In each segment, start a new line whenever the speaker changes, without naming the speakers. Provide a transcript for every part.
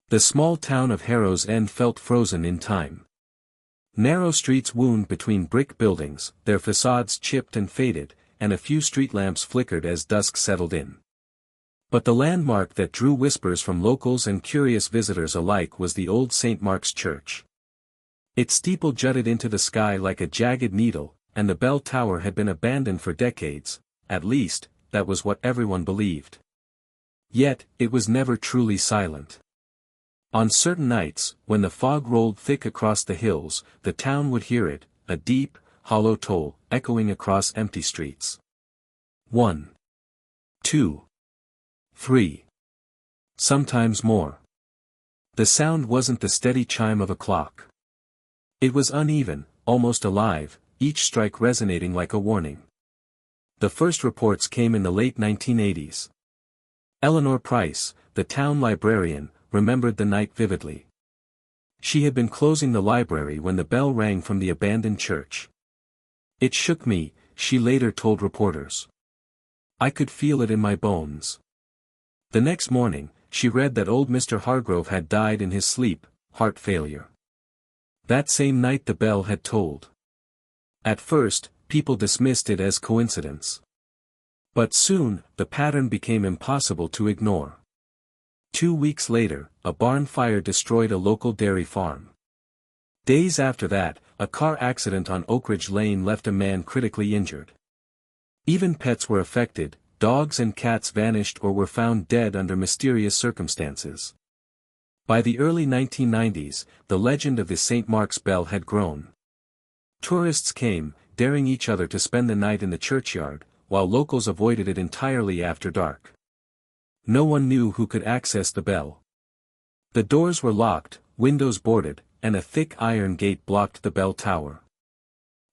The small town of Harrow's End felt frozen in time. Narrow streets wound between brick buildings, their facades chipped and faded, and a few street lamps flickered as dusk settled in. But the landmark that drew whispers from locals and curious visitors alike was the old St. Mark's Church. Its steeple jutted into the sky like a jagged needle, and the bell tower had been abandoned for decades, at least, that was what everyone believed. Yet, it was never truly silent. On certain nights, when the fog rolled thick across the hills, the town would hear it, a deep, hollow toll, echoing across empty streets. 1, 2, 3. Sometimes more. The sound wasn't the steady chime of a clock. It was uneven, almost alive, each strike resonating like a warning. The first reports came in the late 1980s. Eleanor Price, the town librarian, remembered the night vividly. She had been closing the library when the bell rang from the abandoned church. "It shook me," she later told reporters. "I could feel it in my bones." The next morning, she read that old Mr. Hargrove had died in his sleep, heart failure. That same night the bell had tolled. At first, people dismissed it as coincidence. But soon, the pattern became impossible to ignore. 2 weeks later, a barn fire destroyed a local dairy farm. Days after that, a car accident on Oak Ridge Lane left a man critically injured. Even pets were affected, dogs and cats vanished or were found dead under mysterious circumstances. By the early 1990s, the legend of the St. Mark's Bell had grown. Tourists came, daring each other to spend the night in the churchyard, while locals avoided it entirely after dark. No one knew who could access the bell. The doors were locked, windows boarded, and a thick iron gate blocked the bell tower.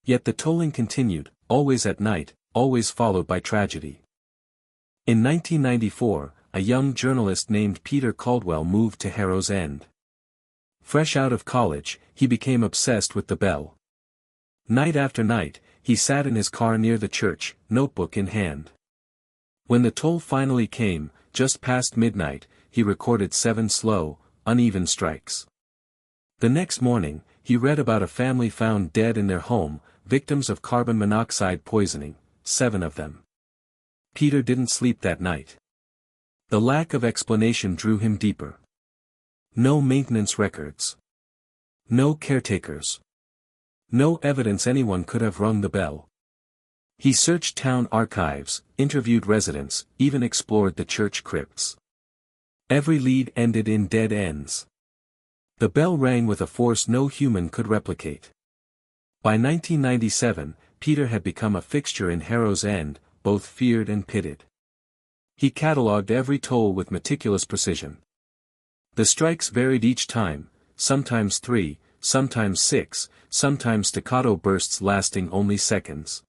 Yet the tolling continued, always at night, always followed by tragedy. In 1994, a young journalist named Peter Caldwell moved to Harrow's End. Fresh out of college, he became obsessed with the bell. Night after night, he sat in his car near the church, notebook in hand. When the toll finally came, just past midnight, he recorded 7 slow, uneven strikes. The next morning, he read about a family found dead in their home, victims of carbon monoxide poisoning, 7 of them. Peter didn't sleep that night. The lack of explanation drew him deeper. No maintenance records. No caretakers. No evidence anyone could have rung the bell. He searched town archives, interviewed residents, even explored the church crypts. Every lead ended in dead ends. The bell rang with a force no human could replicate. By 1997, Peter had become a fixture in Harrow's End, both feared and pitied. He catalogued every toll with meticulous precision. The strikes varied each time, sometimes 3, sometimes 6, sometimes staccato bursts lasting only seconds.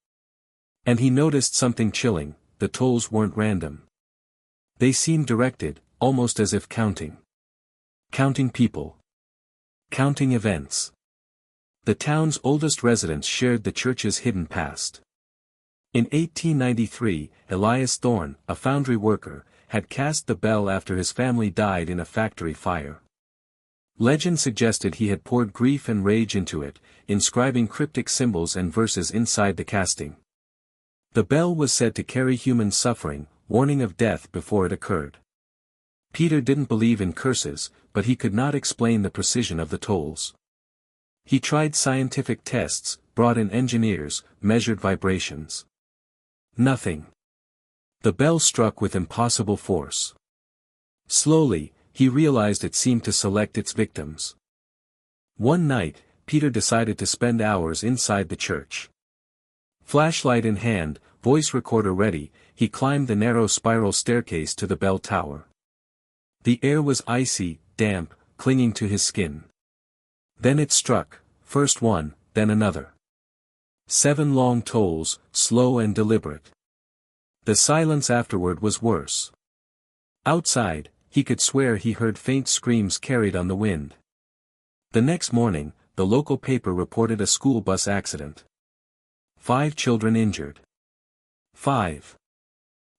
And he noticed something chilling: the tolls weren't random. They seemed directed, almost as if counting. Counting people. Counting events. The town's oldest residents shared the church's hidden past. In 1893, Elias Thorne, a foundry worker, had cast the bell after his family died in a factory fire. Legend suggested he had poured grief and rage into it, inscribing cryptic symbols and verses inside the casting. The bell was said to carry human suffering, warning of death before it occurred. Peter didn't believe in curses, but he could not explain the precision of the tolls. He tried scientific tests, brought in engineers, measured vibrations. Nothing. The bell struck with impossible force. Slowly, he realized it seemed to select its victims. One night, Peter decided to spend hours inside the church. Flashlight in hand, voice recorder ready, he climbed the narrow spiral staircase to the bell tower. The air was icy, damp, clinging to his skin. Then it struck, first one, then another. 7 long tolls, slow and deliberate. The silence afterward was worse. Outside, he could swear he heard faint screams carried on the wind. The next morning, the local paper reported a school bus accident. 5 children injured. 5.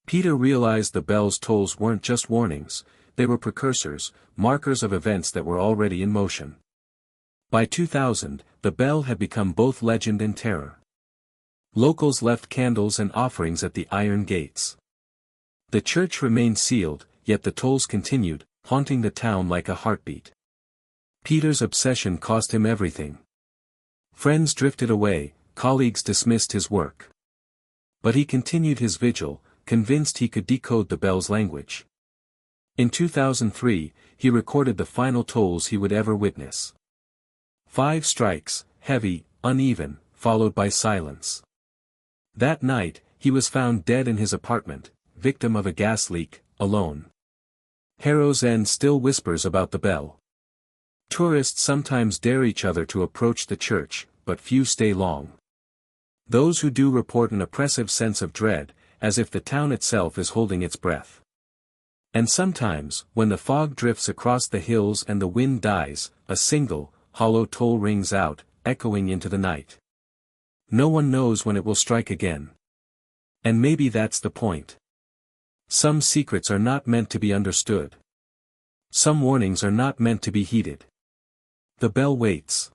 Peter realized the bell's tolls weren't just warnings, they were precursors, markers of events that were already in motion. By 2000, the bell had become both legend and terror. Locals left candles and offerings at the iron gates. The church remained sealed, yet the tolls continued, haunting the town like a heartbeat. Peter's obsession cost him everything. Friends drifted away, colleagues dismissed his work. But he continued his vigil, convinced he could decode the bell's language. In 2003, he recorded the final tolls he would ever witness. 5 strikes, heavy, uneven, followed by silence. That night, he was found dead in his apartment, victim of a gas leak, alone. Harrow's End still whispers about the bell. Tourists sometimes dare each other to approach the church, but few stay long. Those who do report an oppressive sense of dread, as if the town itself is holding its breath. And sometimes, when the fog drifts across the hills and the wind dies, a single, hollow toll rings out, echoing into the night. No one knows when it will strike again. And maybe that's the point. Some secrets are not meant to be understood. Some warnings are not meant to be heeded. The bell waits.